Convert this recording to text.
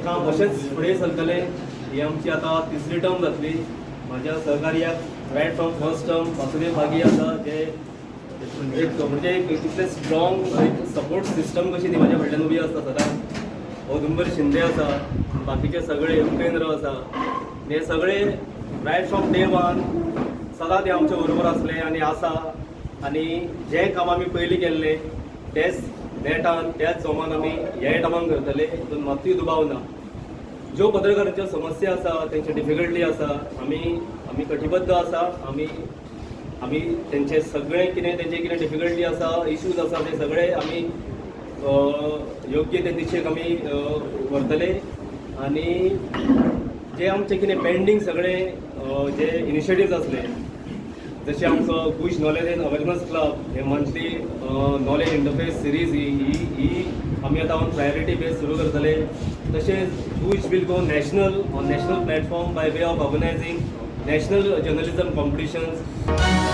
काम अशेंच फुडें चलतलें. ही आमची आतां तिसरी टर्म जातली. म्हाज्या सहकार्याक right from first term Vasudev भागी आसा, जे म्हणजे इतलें स्ट्रॉंग सपोर्ट सिस्टम कशी ती म्हाज्या फाटल्यान उबी आसता सदांच. औदुंबर शिंदे आसा, बाकीचे सगळे उपेंद्र आसा, हे सगळे रायट फ्रॉम डे वन सदां ते आमचे बरोबर आसले आनी आसा. आनी जे काम आमी पयलीं केल्ले तेच नेटान त्याच जोमान आमी हे टायमान करतले, हितून मात्तूय दुबाव ना. ज्यो पत्रकारांच्यो समस्या आसा, तेंचे डिफिकल्टी आसा, आमी कटिबद्ध आसा. आमी तेंचे सगळें कितें तेंचे कितें डिफिकल्टी आसा, इश्यूज आसा, ते सगळे आमी योग्य ते दिशेक आमी व्हरतले. आनी जे आमचे कितें पेंडींग सगळे जे इनिशिएटिव्स आसले, जशें आमचो Bush knowledge and awareness club, हे मंथली नॉलेज इंटरफेस सिरीज ही आमी आतां ऑन प्रायोरिटी बेस सुरू करतले. तशेंच Bush will go national on national platform by way of organising national journalism competitions.